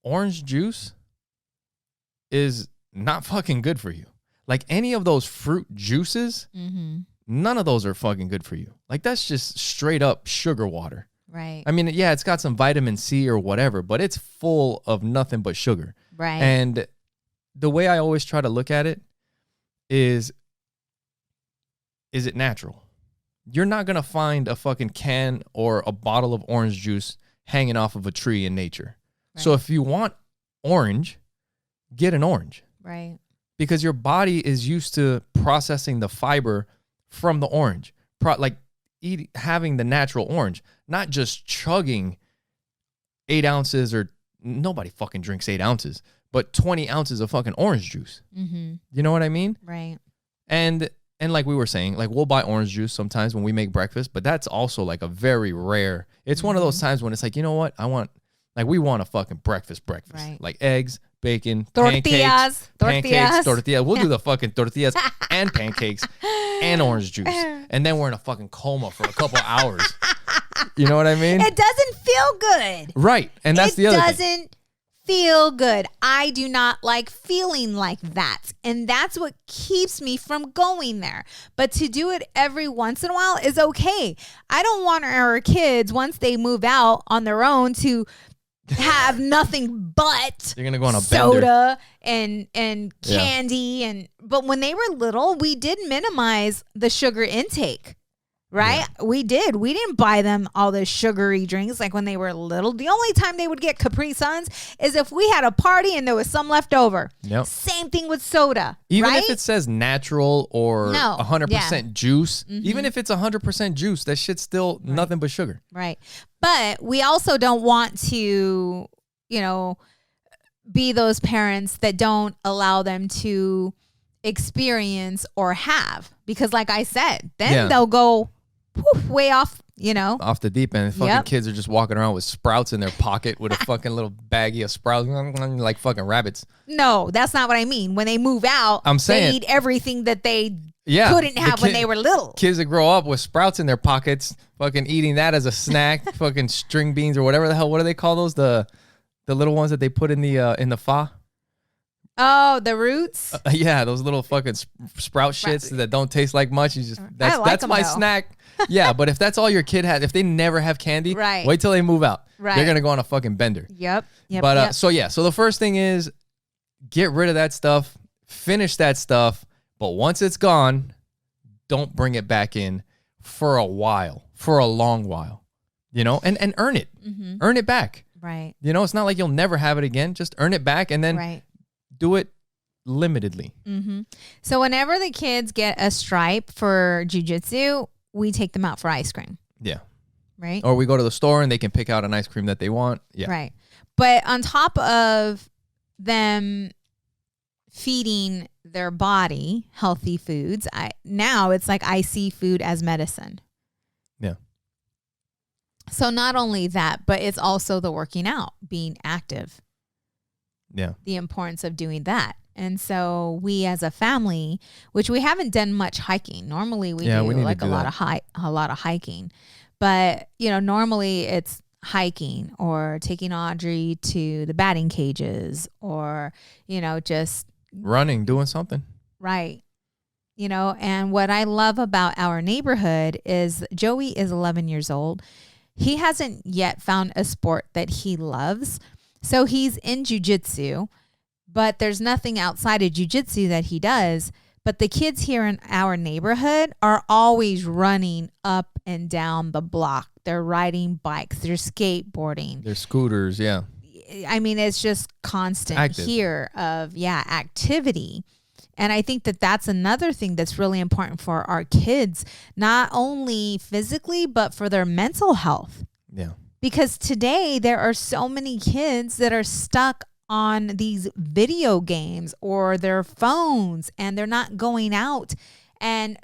orange juice is not fucking good for you. Like any of those fruit juices, none of those are fucking good for you. Like that's just straight up sugar water. Right. I mean, yeah, it's got some vitamin C or whatever, but it's full of nothing but sugar. Right. And the way I always try to look at it is it natural? You're not going to find a fucking can or a bottle of orange juice hanging off of a tree in nature. Right. So if you want orange, get an orange. Right. Because your body is used to processing the fiber from the orange, having the natural orange, not just chugging 8 ounces, or nobody fucking drinks 8 ounces, but 20 ounces of fucking orange juice. Mm-hmm. You know what I mean? Right. And like we were saying, like we'll buy orange juice sometimes when we make breakfast, but that's also like a very rare. It's one of those times when it's like, you know what? We want a fucking breakfast. Right. Like eggs, bacon, Tortillas. pancakes, tortillas. We'll do the fucking tortillas and pancakes and orange juice. And then we're in a fucking coma for a couple hours. You know what I mean? It doesn't feel good. Right. And that's the other thing. It doesn't feel good. I do not like feeling like that. And that's what keeps me from going there. But to do it every once in a while is okay. I don't want our kids, once they move out on their own, to have nothing but You're gonna go on a soda and candy. But when they were little, we did minimize the sugar intake. Right? Yeah. We did. We didn't buy them all the sugary drinks like when they were little. The only time they would get Capri Suns is if we had a party and there was some left over. Yep. Same thing with soda. Even right? if it says natural or 100% juice, even if it's 100% juice, that shit's still nothing but sugar. Right. But we also don't want to, be those parents that don't allow them to experience or have. Because like I said, then they'll go way off, off the deep end. Fucking kids are just walking around with Sprouts in their pocket with a fucking little baggie of Sprouts, like fucking rabbits. No, that's not what I mean. When they move out, I'm saying, they eat everything that they couldn't have when they were little. Kids that grow up with Sprouts in their pockets, fucking eating that as a snack, fucking string beans or whatever the hell. What do they call those? The little ones that they put in the fa. Oh, the roots? Yeah, those little fucking sprout shits that don't taste like much. That's my snack. Yeah, but if that's all your kid has, if they never have candy, wait till they move out. Right. They're gonna go on a fucking bender. Yep. But so the first thing is get rid of that stuff, finish that stuff, but once it's gone, don't bring it back in for a long while, and earn it. Mm-hmm. Earn it back. Right. It's not like you'll never have it again. Just earn it back and then do it limitedly. Mm-hmm. So whenever the kids get a stripe for jiu-jitsu, we take them out for ice cream. Yeah. Right. Or we go to the store and they can pick out an ice cream that they want. Yeah. Right. But on top of them feeding their body healthy foods, now it's like I see food as medicine. Yeah. So not only that, but it's also the working out, being active. Yeah. The importance of doing that. And so we as a family, which we haven't done much hiking. Normally we do like a lot of hiking. But, normally it's hiking or taking Audrey to the batting cages or, just running, doing something. Right. And what I love about our neighborhood is Joey is 11 years old. He hasn't yet found a sport that he loves. So he's in jiu-jitsu, but there's nothing outside of jiu-jitsu that he does. But the kids here in our neighborhood are always running up and down the block. They're riding bikes. They're skateboarding. They're scooters, yeah. I mean, it's just constant here of, activity. And I think that that's another thing that's really important for our kids, not only physically, but for their mental health. Yeah. Because today there are so many kids that are stuck on these video games or their phones, and they're not going out and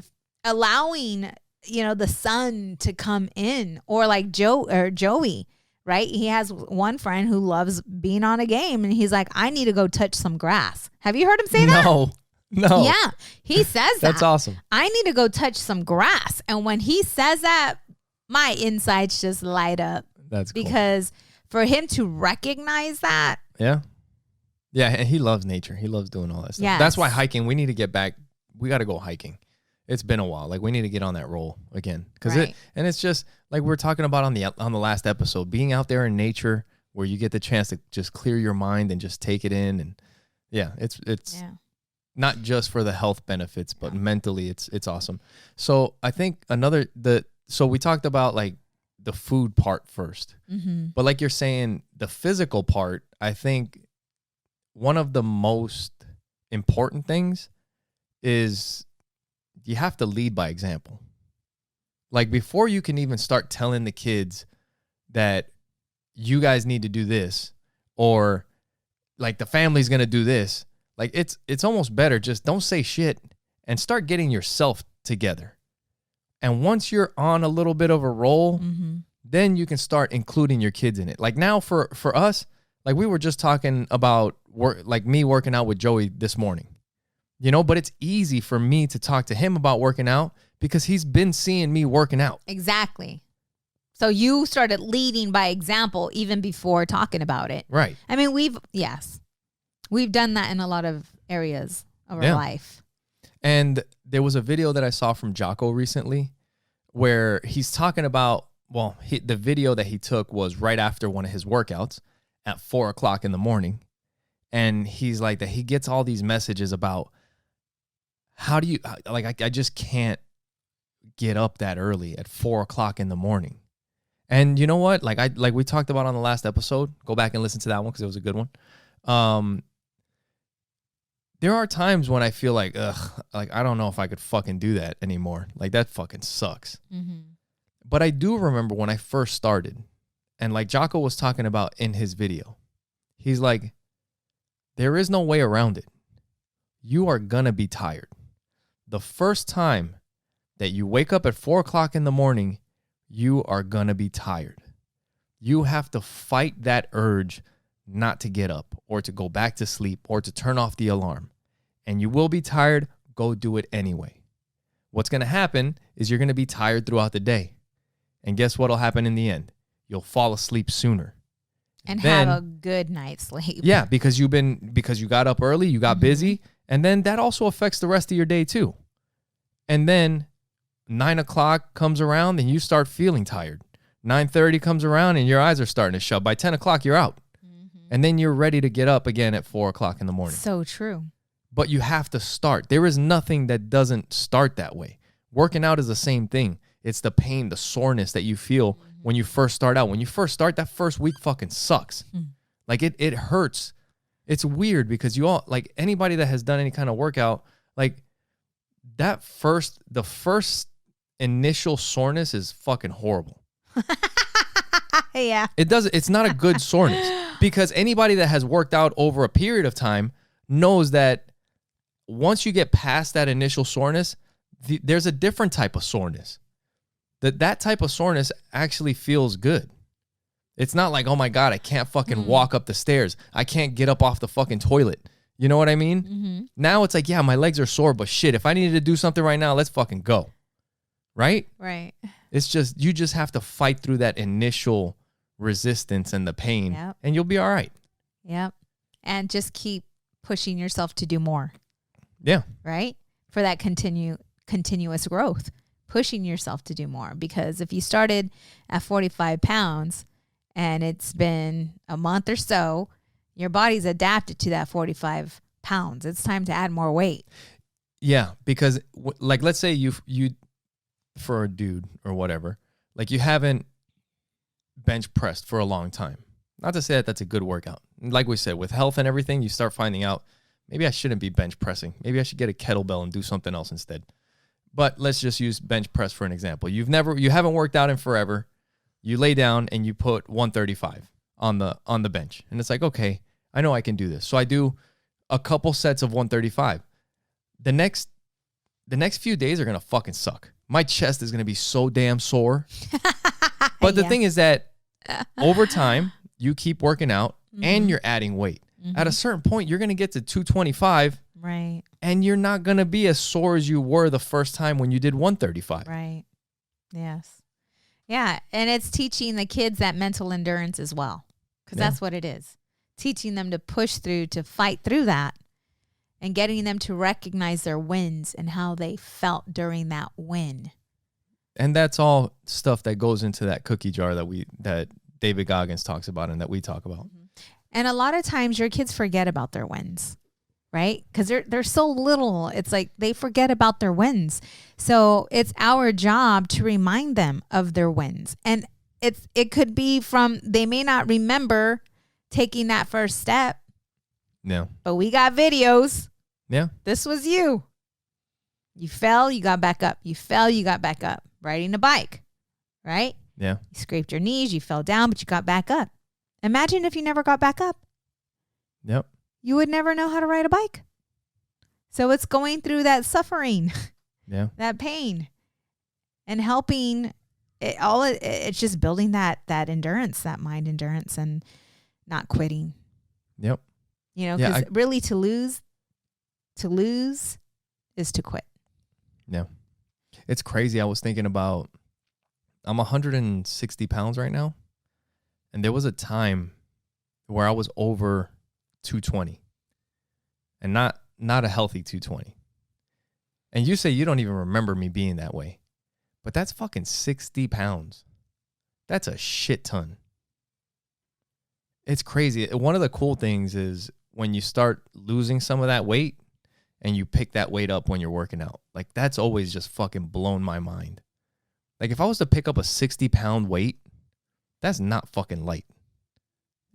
allowing, the sun to come in, or like Joey, right? He has one friend who loves being on a game and he's like, I need to go touch some grass. Have you heard him say that? No. Yeah, he says that. That's awesome. I need to go touch some grass. And when he says that, my insides just light up. That's cool. Because for him to recognize that. Yeah. Yeah, and he loves nature. He loves doing all that stuff. Yes. That's why hiking, we need to get back. We got to go hiking. It's been a while. Like, we need to get on that roll again. It's just like we were talking about on the last episode, being out there in nature where you get the chance to just clear your mind and just take it in. And it's not just for the health benefits, but mentally it's awesome. So I think so we talked about like the food part first, but like you're saying, the physical part, I think one of the most important things is you have to lead by example. Like before you can even start telling the kids that you guys need to do this, or like the family's going to do this, like it's almost better just don't say shit and start getting yourself together. And once you're on a little bit of a roll, then you can start including your kids in it. Like now for us, like we were just talking about like me working out with Joey this morning, you know, but it's easy for me to talk to him about working out because he's been seeing me working out. Exactly. So you started leading by example even before talking about it. Right. I mean, we've done that in a lot of areas of our life. And there was a video that I saw from Jocko recently where he's talking about, the video that he took was right after one of his workouts at 4:00 in the morning. And he's like that he gets all these messages about how do you, like, I just can't get up that early at 4:00 in the morning. And you know what? Like we talked about on the last episode, go back and listen to that one because it was a good one. There are times when I feel like, like I don't know if I could fucking do that anymore. Like that fucking sucks. But I do remember when I first started, and like Jocko was talking about in his video, he's like, there is no way around it. You are gonna be tired. The first time that you wake up at 4:00 in the morning, you are gonna be tired. You have to fight that urge not to get up or to go back to sleep or to turn off the alarm. And you will be tired. Go do it anyway. What's going to happen is you're going to be tired throughout the day. And guess what will happen in the end? You'll fall asleep sooner. And then, have a good night's sleep. Yeah, because you got up early, you got busy, and then that also affects the rest of your day too. And then 9:00 comes around and you start feeling tired. 9:30 comes around and your eyes are starting to shut. By 10:00, you're out. And then you're ready to get up again at 4:00 in the morning. So true. But you have to start. There is nothing that doesn't start that way. Working out is the same thing. It's the pain, the soreness that you feel when you first start out. When you first start, that first week fucking sucks. Like it hurts. It's weird because you all, like anybody that has done any kind of workout, like the first initial soreness is fucking horrible. Yeah. It's not a good soreness because anybody that has worked out over a period of time knows that once you get past that initial soreness, there's a different type of soreness. That type of soreness actually feels good. It's not like, oh my God, I can't fucking walk up the stairs. I can't get up off the fucking toilet. You know what I mean? Now it's like, yeah, my legs are sore, but shit, if I needed to do something right now, let's fucking go. Right? Right. It's just, you just have to fight through that initial resistance and the pain, and you'll be all right. Yep. And just keep pushing yourself to do more. Yeah. Right? For that continuous growth, pushing yourself to do more. Because if you started at 45 pounds and it's been a month or so, your body's adapted to that 45 pounds. It's time to add more weight. Yeah. Because like, let's say you for a dude or whatever, like you haven't bench pressed for a long time. Not to say that that's a good workout. Like we said, with health and everything, you start finding out, maybe I shouldn't be bench pressing. Maybe I should get a kettlebell and do something else instead. But let's just use bench press for an example. You haven't worked out in forever. You lay down and you put 135 on the bench. And it's like, okay, I know I can do this. So I do a couple sets of 135. The next few days are going to fucking suck. My chest is going to be so damn sore. But the thing is that over time, you keep working out and you're adding weight. At a certain point, you're going to get to 225. Right. And you're not going to be as sore as you were the first time when you did 135. Right. Yes. Yeah. And it's teaching the kids that mental endurance as well. Because that's what it is. Teaching them to push through, to fight through that. And getting them to recognize their wins and how they felt during that win. And that's all stuff that goes into that cookie jar that David Goggins talks about and that we talk about. And a lot of times your kids forget about their wins, right? Because they're so little. It's like they forget about their wins. So it's our job to remind them of their wins. And it could be from, they may not remember taking that first step. No. But we got videos. Yeah. This was you. You fell, you got back up. You fell, you got back up. Riding a bike, right? Yeah. You scraped your knees, you fell down, but you got back up. Imagine if you never got back up. Yep. You would never know how to ride a bike. So it's going through that suffering, Yeah. that pain, and helping it's just building that endurance, that mind endurance, and not quitting. Yep. You know, because really to lose is to quit. Yeah. It's crazy. I was thinking about, I'm 160 pounds right now. And there was a time where I was over 220 and not a healthy 220. And you say you don't even remember me being that way, but that's fucking 60 pounds. That's a shit ton. It's crazy. One of the cool things is when you start losing some of that weight and you pick that weight up when you're working out. Like, that's always just fucking blown my mind. Like, if I was to pick up a 60-pound weight, that's not fucking light.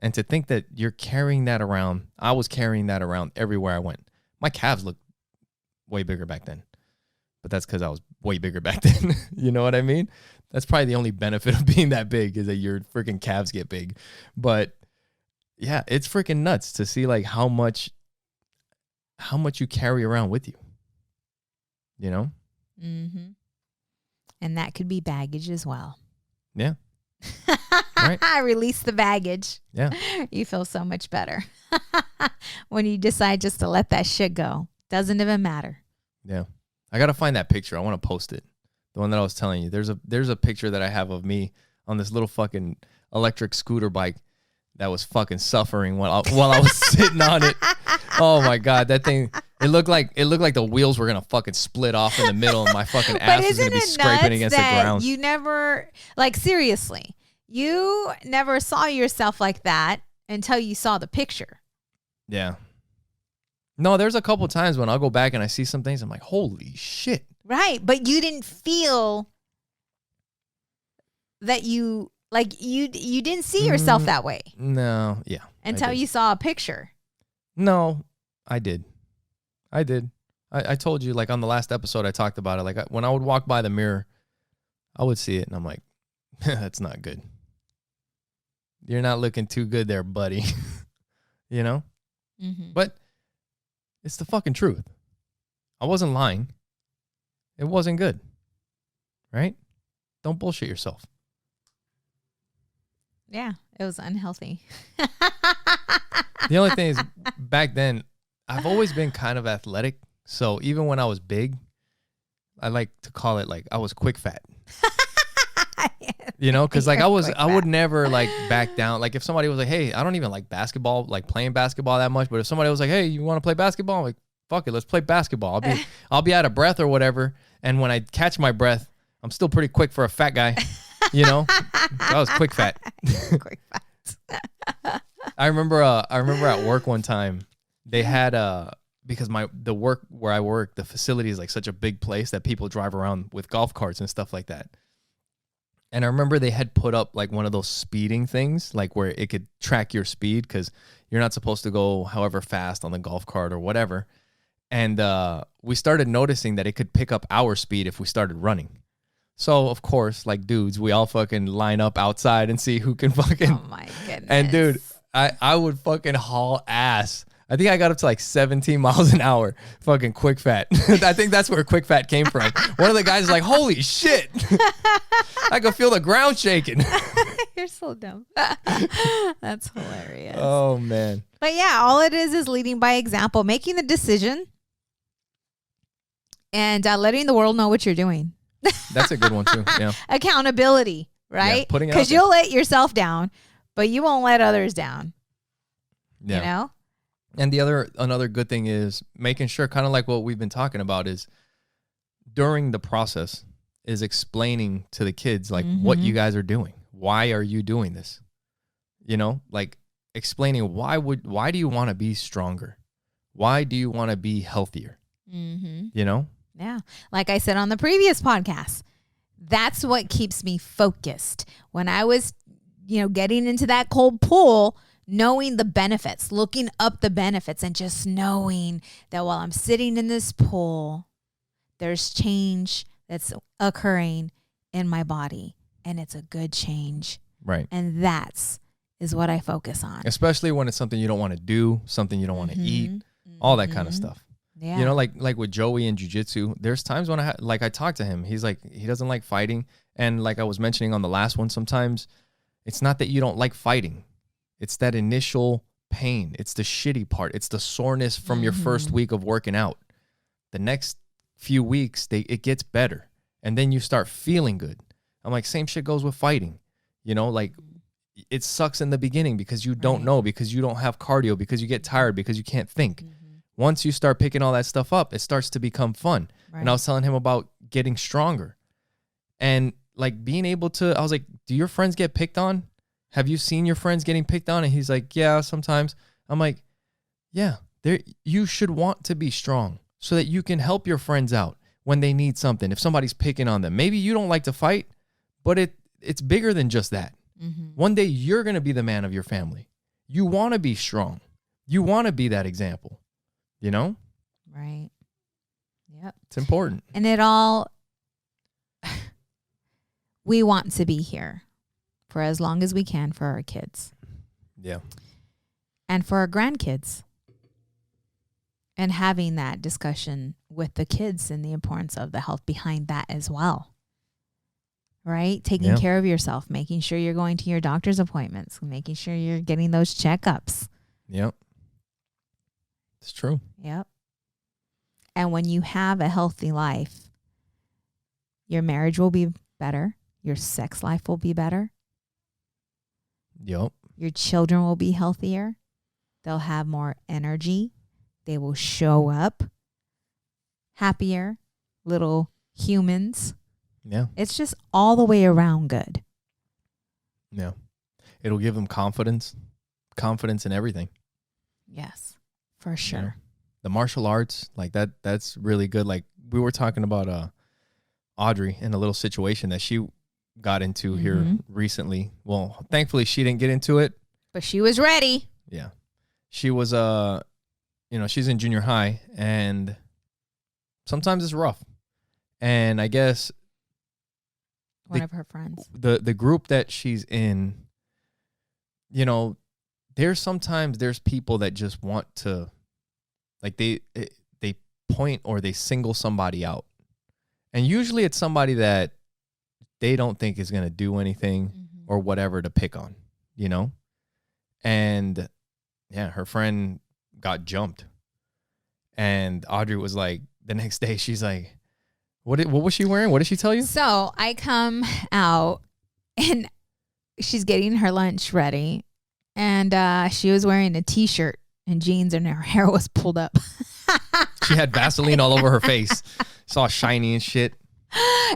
And to think that you're carrying that around, I was carrying that around everywhere I went. My calves looked way bigger back then. But that's because I was way bigger back then. You know what I mean? That's probably the only benefit of being that big, is that your freaking calves get big. But yeah, it's freaking nuts to see like how much you carry around with you. You know? Mm-hmm. And that could be baggage as well. Yeah. Right. Release the baggage. Yeah. You feel so much better when you decide just to let that shit go. Doesn't even matter. Yeah. I got to find that picture. I want to post it. The one that I was telling you. There's a picture that I have of me on this little fucking electric scooter bike that was fucking suffering while I was sitting on it. Oh my God, that thing, it looked like the wheels were gonna fucking split off in the middle and my fucking ass was gonna be scraping against the ground. You never, like, seriously, you never saw yourself like that until you saw the picture. Yeah. No, there's a couple times when I'll go back and I see some things, I'm like, holy shit. Right, but you didn't feel that you didn't see yourself that way. No, yeah. Until you saw a picture. No, I did. I told you, like, on the last episode, I talked about it. Like, when I would walk by the mirror, I would see it and I'm like, that's not good. You're not looking too good there, buddy. You know? Mm-hmm. But it's the fucking truth. I wasn't lying. It wasn't good. Right? Don't bullshit yourself. Yeah, it was unhealthy. The only thing is, back then, I've always been kind of athletic. So even when I was big, I like to call it like I was quick fat. You know, because like I would never like back down. Like if somebody was like, hey, I don't even like basketball, like playing basketball that much. But if somebody was like, hey, you want to play basketball? I'm like, fuck it, let's play basketball. I'll be out of breath or whatever. And when I catch my breath, I'm still pretty quick for a fat guy. You know, I was quick fat. Quick fat. I remember at work one time they had because the work where I work, the facility is like such a big place that people drive around with golf carts and stuff like that. And I remember they had put up like one of those speeding things, like where it could track your speed because you're not supposed to go however fast on the golf cart or whatever. And we started noticing that it could pick up our speed if we started running. So, of course, like dudes, we all fucking line up outside and see who can fucking... Oh, my goodness. And, dude, I would fucking haul ass. I think I got up to like 17 miles an hour, fucking quick fat. I think that's where quick fat came from. One of the guys is like, holy shit. I could feel the ground shaking. You're so dumb. That's hilarious. Oh, man. But, yeah, all it is leading by example, making the decision and letting the world know what you're doing. That's a good one too. Yeah. Accountability, right? Yeah, because you'll let yourself down, but you won't let others down. Yeah. You know? And another good thing is making sure, kind of like what we've been talking about, is during the process is explaining to the kids like what you guys are doing. Why are you doing this? You know, like explaining why do you want to be stronger? Why do you want to be healthier? Mm-hmm. You know? Yeah. Like I said on the previous podcast, that's what keeps me focused. When I was, getting into that cold pool, knowing the benefits, looking up the benefits and just knowing that while I'm sitting in this pool, there's change that's occurring in my body, and it's a good change. Right. And that's is what I focus on. Especially when it's something you don't want to do, something you don't want to eat, all that kind of stuff. Yeah. You know, like with Joey in jiu-jitsu, there's times when I talk to him, he's like, he doesn't like fighting. And like I was mentioning on the last one, sometimes it's not that you don't like fighting. It's that initial pain. It's the shitty part. It's the soreness from your first week of working out. The next few weeks, it gets better. And then you start feeling good. I'm like, same shit goes with fighting. You know, like it sucks in the beginning because you don't know, because you don't have cardio, because you get tired, because you can't think. Once you start picking all that stuff up, it starts to become fun. And I was telling him about getting stronger and like being able to, I was like, do your friends get picked on? Have you seen your friends getting picked on? And he's like, yeah, sometimes. I'm like, yeah, you should want to be strong so that you can help your friends out when they need something. If somebody's picking on them, maybe you don't like to fight, but it's bigger than just that. One day you're going to be the man of your family. You want to be strong. You want to be that example, you know? Right. Yep. It's important. And we want to be here for as long as we can for our kids. Yeah. And for our grandkids. And having that discussion with the kids and the importance of the health behind that as well. Right? Taking care of yourself, making sure you're going to your doctor's appointments, making sure you're getting those checkups. Yep. It's true. Yep. And when you have a healthy life, your marriage will be better. Your sex life will be better. Yep. Your children will be healthier. They'll have more energy. They will show up happier little humans. Yeah. It's just all the way around good. Yeah. It'll give them confidence in everything. Yes, for sure. You know, the martial arts, like that's really good. Like we were talking about Audrey in a little situation that she got into here recently. Well, thankfully she didn't get into it. But she was ready. Yeah. She was she's in junior high and sometimes it's rough. And I guess one of her friends. The group that she's in, you know, there's people that just want to, like they point or they single somebody out. And usually it's somebody that they don't think is going to do anything or whatever to pick on, you know? And yeah, her friend got jumped. And Audrey was like, the next day, she's like, what was she wearing? What did she tell you? So I come out and she's getting her lunch ready. And she was wearing a t-shirt and jeans and her hair was pulled up. She had Vaseline all over her face. It's all shiny and shit.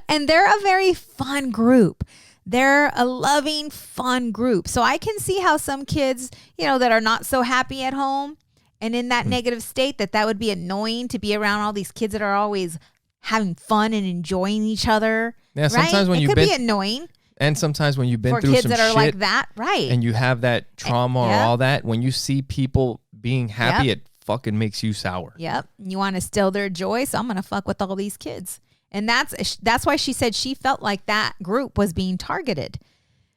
And they're a very fun group. They're a loving, fun group. So I can see how some kids, that are not so happy at home and in that negative state, that would be annoying to be around all these kids that are always having fun and enjoying each other. Yeah, sometimes when it could be annoying. And sometimes when you've been for through kids some that are shit like that, right? And you have that trauma or all that, when you see people being happy, it fucking makes you sour. Yep. You want to steal their joy, so I'm going to fuck with all these kids. And that's why she said she felt like that group was being targeted.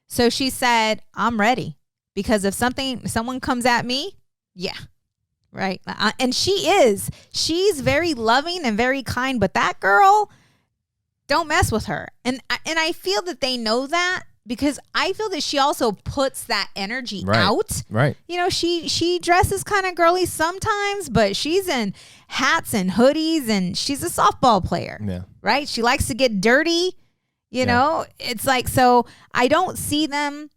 So she said, I'm ready. Because if someone comes at me, yeah. Right. And she's very loving and very kind, but that girl, don't mess with her. And I feel that they know that because I feel that she also puts that energy out. Right. She dresses kind of girly sometimes, but she's in hats and hoodies and she's a softball player. Yeah. Right. She likes to get dirty. Know, it's like, so I don't see them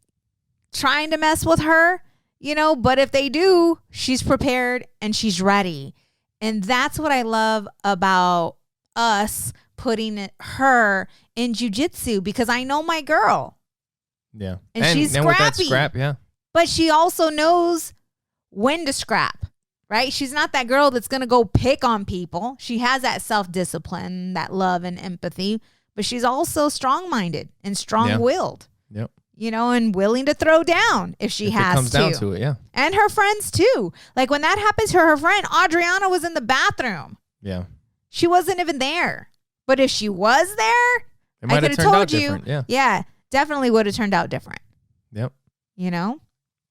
trying to mess with her. But if they do, she's prepared and she's ready. And that's what I love about us putting her in jiu-jitsu because I know my girl. Yeah. And she's scrappy. With that scrap, yeah. But she also knows when to scrap, right? She's not that girl that's going to go pick on people. She has that self-discipline, that love and empathy, but she's also strong-minded and strong-willed. Yep. And willing to throw down if has to. It comes down to it, yeah. And her friends too. Like when that happens to her friend, Adriana was in the bathroom. Yeah. She wasn't even there. But if she was there, It might have turned out different. Yeah. Yeah, definitely would have turned out different. Yep. You know?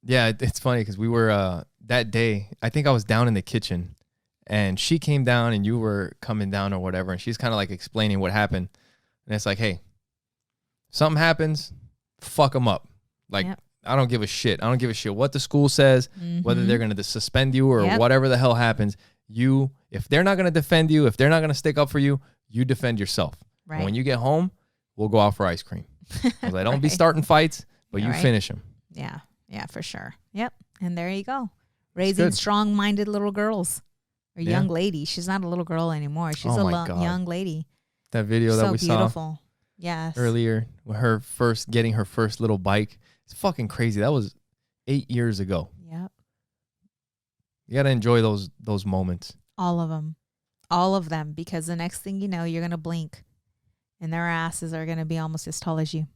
Yeah, it's funny because we were that day, I think I was down in the kitchen and she came down and you were coming down or whatever. And she's kind of like explaining what happened. And it's like, hey, something happens, fuck them up. Like, I don't give a shit. I don't give a shit what the school says, whether they're going to suspend you or whatever the hell happens. If they're not going to defend you, if they're not going to stick up for you, you defend yourself. Right. And when you get home, we'll go out for ice cream. I was like, don't be starting fights, but you finish them. Yeah. Yeah, for sure. Yep. And there you go. Raising strong-minded little girls or young ladies. She's not a little girl anymore. She's young lady. That video that we saw earlier, with getting her first little bike. It's fucking crazy. That was 8 years ago. Yep. You got to enjoy those moments. All of them. All of them. Because the next thing you know, you're going to blink and their asses are going to be almost as tall as you.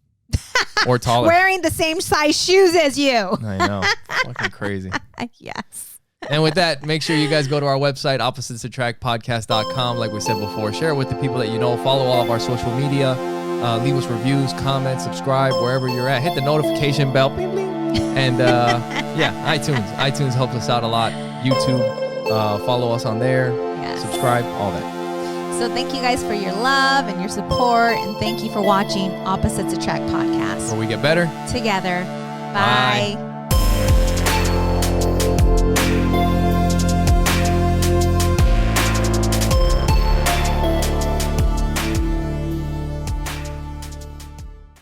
Or taller. Wearing the same size shoes as you. I know. Fucking crazy. Yes. And with that, make sure you guys go to our website, oppositesattractpodcast.com. Like we said before, share it with the people that you know. Follow all of our social media. Leave us reviews, comments, subscribe wherever you're at. Hit the notification bell. Bling, bling. And iTunes. iTunes helps us out a lot. YouTube. Follow us on there. Yes. Subscribe, all that. So thank you guys for your love and your support. And thank you for watching Opposites Attract Podcast. Where we get better together. Bye.